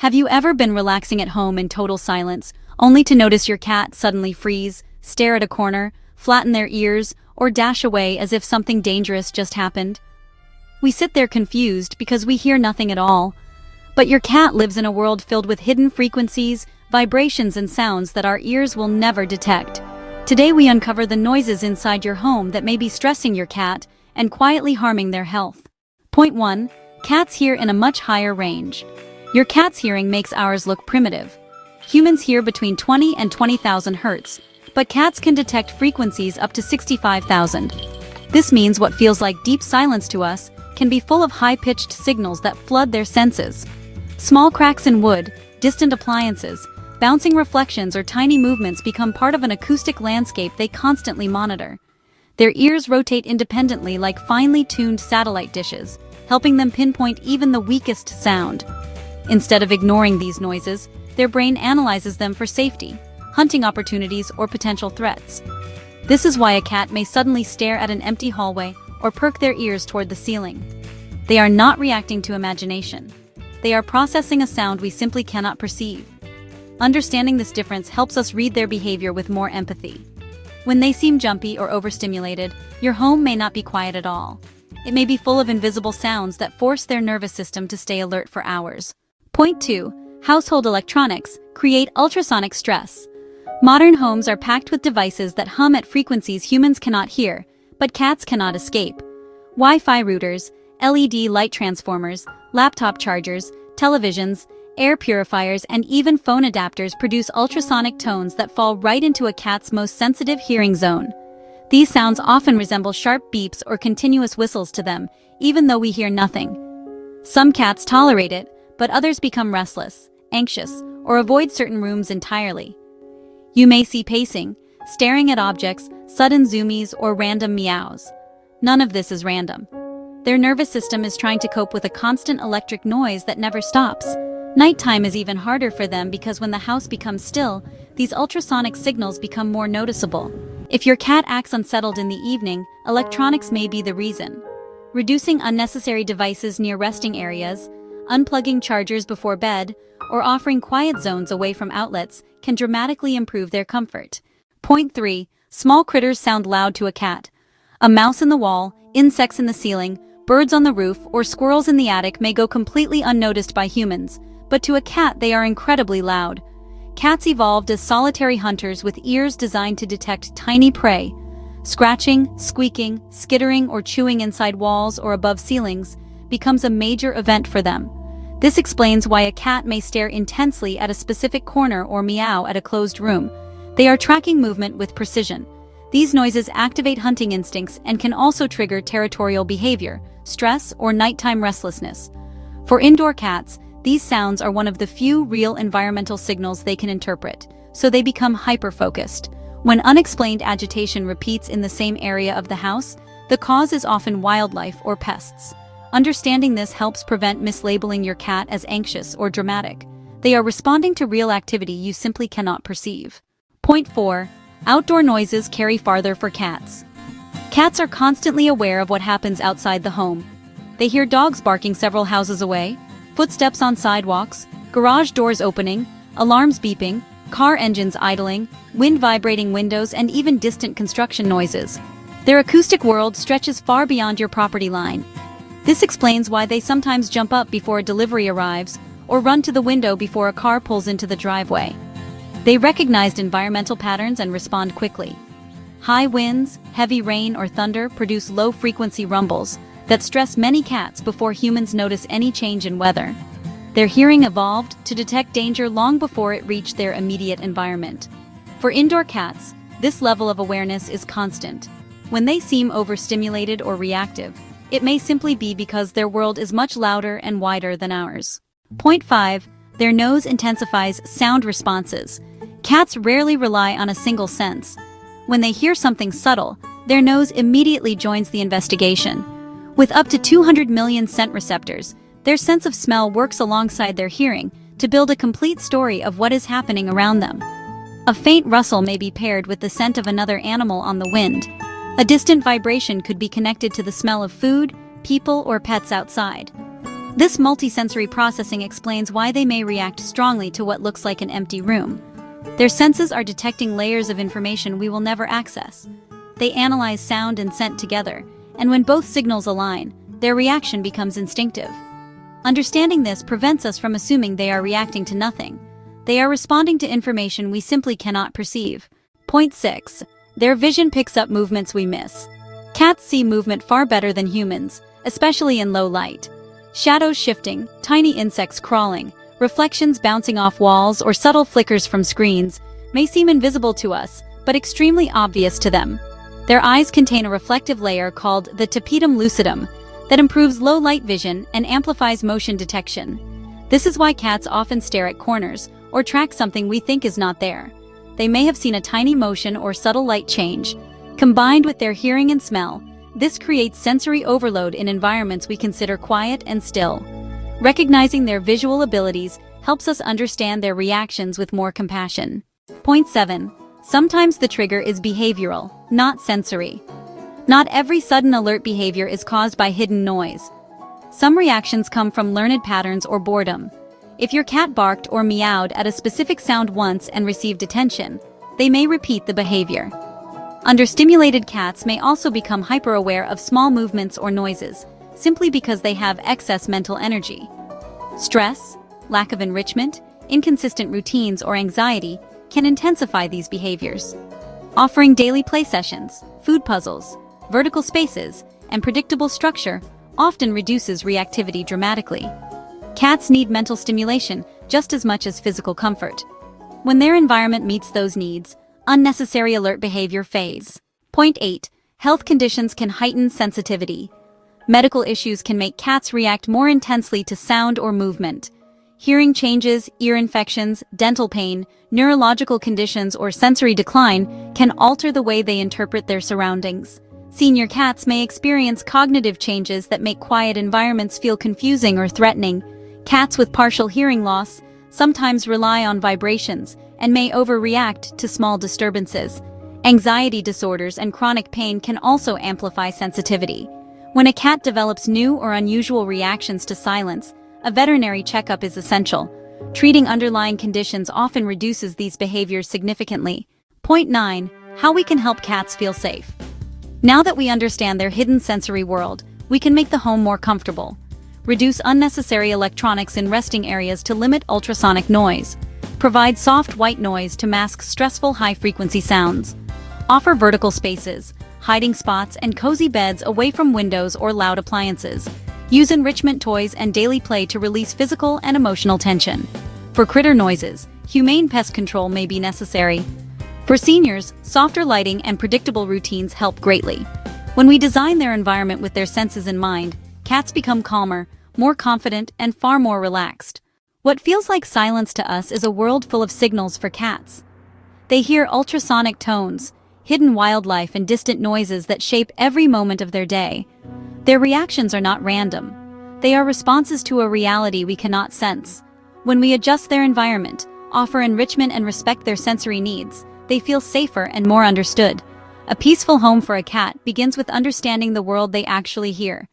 Have you ever been relaxing at home in total silence, only to notice your cat suddenly freeze, stare at a corner, flatten their ears, or dash away as if something dangerous just happened? We sit there confused because we hear nothing at all. But your cat lives in a world filled with hidden frequencies, vibrations and sounds that our ears will never detect. Today we uncover the noises inside your home that may be stressing your cat and quietly harming their health. Point 1. Cats hear in a much higher range. Your cat's hearing makes ours look primitive. Humans hear between 20 and 20,000 hertz, but cats can detect frequencies up to 65,000. This means what feels like deep silence to us can be full of high-pitched signals that flood their senses. Small cracks in wood, distant appliances, bouncing reflections or tiny movements become part of an acoustic landscape they constantly monitor. Their ears rotate independently like finely tuned satellite dishes, helping them pinpoint even the weakest sound. Instead of ignoring these noises, their brain analyzes them for safety, hunting opportunities or potential threats. This is why a cat may suddenly stare at an empty hallway or perk their ears toward the ceiling. They are not reacting to imagination. They are processing a sound we simply cannot perceive. Understanding this difference helps us read their behavior with more empathy. When they seem jumpy or overstimulated, your home may not be quiet at all. It may be full of invisible sounds that force their nervous system to stay alert for hours. Point 2. Household electronics create ultrasonic stress. Modern homes are packed with devices that hum at frequencies humans cannot hear, but cats cannot escape. Wi-Fi routers, LED light transformers, laptop chargers, televisions, air purifiers, and even phone adapters produce ultrasonic tones that fall right into a cat's most sensitive hearing zone. These sounds often resemble sharp beeps or continuous whistles to them, even though we hear nothing. Some cats tolerate it, but others become restless, anxious, or avoid certain rooms entirely. You may see pacing, staring at objects, sudden zoomies, or random meows. None of this is random. Their nervous system is trying to cope with a constant electric noise that never stops. Nighttime is even harder for them because when the house becomes still, these ultrasonic signals become more noticeable. If your cat acts unsettled in the evening, electronics may be the reason. Reducing unnecessary devices near resting areas, unplugging chargers before bed, or offering quiet zones away from outlets can dramatically improve their comfort. Point 3. Small critters sound loud to a cat. A mouse in the wall, insects in the ceiling, birds on the roof, or squirrels in the attic may go completely unnoticed by humans, but to a cat they are incredibly loud. Cats evolved as solitary hunters with ears designed to detect tiny prey. Scratching, squeaking, skittering, or chewing inside walls or above ceilings becomes a major event for them. This explains why a cat may stare intensely at a specific corner or meow at a closed room. They are tracking movement with precision. These noises activate hunting instincts and can also trigger territorial behavior, stress, or nighttime restlessness. For indoor cats, these sounds are one of the few real environmental signals they can interpret, so they become hyper-focused. When unexplained agitation repeats in the same area of the house, the cause is often wildlife or pests. Understanding this helps prevent mislabeling your cat as anxious or dramatic. They are responding to real activity you simply cannot perceive. Point 4. Outdoor noises carry farther for cats. Cats are constantly aware of what happens outside the home. They hear dogs barking several houses away, footsteps on sidewalks, garage doors opening, alarms beeping, car engines idling, wind vibrating windows, and even distant construction noises. Their acoustic world stretches far beyond your property line. This explains why they sometimes jump up before a delivery arrives or run to the window before a car pulls into the driveway. They recognized environmental patterns and respond quickly. High winds, heavy rain, or thunder produce low-frequency rumbles that stress many cats before humans notice any change in weather. Their hearing evolved to detect danger long before it reached their immediate environment. For indoor cats, this level of awareness is constant. When they seem overstimulated or reactive, it may simply be because their world is much louder and wider than ours. Point 5. Their nose intensifies sound responses. Cats rarely rely on a single sense. When they hear something subtle, their nose immediately joins the investigation. With up to 200 million scent receptors, their sense of smell works alongside their hearing to build a complete story of what is happening around them. A faint rustle may be paired with the scent of another animal on the wind. A distant vibration could be connected to the smell of food, people, or pets outside. This multisensory processing explains why they may react strongly to what looks like an empty room. Their senses are detecting layers of information we will never access. They analyze sound and scent together, and when both signals align, their reaction becomes instinctive. Understanding this prevents us from assuming they are reacting to nothing. They are responding to information we simply cannot perceive. Point 6. Their vision picks up movements we miss. Cats see movement far better than humans, especially in low light. Shadows shifting, tiny insects crawling, reflections bouncing off walls, or subtle flickers from screens may seem invisible to us, but extremely obvious to them. Their eyes contain a reflective layer called the tapetum lucidum that improves low-light vision and amplifies motion detection. This is why cats often stare at corners or track something we think is not there. They may have seen a tiny motion or subtle light change. Combined with their hearing and smell, this creates sensory overload in environments we consider quiet and still. Recognizing their visual abilities helps us understand their reactions with more compassion. Point 7. Sometimes the trigger is behavioral, not sensory. Not every sudden alert behavior is caused by hidden noise. Some reactions come from learned patterns or boredom. If your cat barked or meowed at a specific sound once and received attention, they may repeat the behavior. Understimulated cats may also become hyper-aware of small movements or noises, simply because they have excess mental energy. Stress, lack of enrichment, inconsistent routines, or anxiety can intensify these behaviors. Offering daily play sessions, food puzzles, vertical spaces, and predictable structure often reduces reactivity dramatically. Cats need mental stimulation just as much as physical comfort. When their environment meets those needs, unnecessary alert behavior fades. Point 8. Health conditions can heighten sensitivity. Medical issues can make cats react more intensely to sound or movement. Hearing changes, ear infections, dental pain, neurological conditions, or sensory decline can alter the way they interpret their surroundings. Senior cats may experience cognitive changes that make quiet environments feel confusing or threatening. Cats with partial hearing loss sometimes rely on vibrations and may overreact to small disturbances. Anxiety disorders and chronic pain can also amplify sensitivity. When a cat develops new or unusual reactions to silence, a veterinary checkup is essential. Treating underlying conditions often reduces these behaviors significantly. Point 9. How we can help cats feel safe. Now that we understand their hidden sensory world, we can make the home more comfortable. Reduce unnecessary electronics in resting areas to limit ultrasonic noise. Provide soft white noise to mask stressful high-frequency sounds. Offer vertical spaces, hiding spots, and cozy beds away from windows or loud appliances. Use enrichment toys and daily play to release physical and emotional tension. For critter noises, humane pest control may be necessary. For seniors, softer lighting and predictable routines help greatly. When we design their environment with their senses in mind, cats become calmer, more confident, and far more relaxed. What feels like silence to us is a world full of signals for cats. They hear ultrasonic tones, hidden wildlife, and distant noises that shape every moment of their day. Their reactions are not random. They are responses to a reality we cannot sense. When we adjust their environment, offer enrichment, and respect their sensory needs, they feel safer and more understood. A peaceful home for a cat begins with understanding the world they actually hear.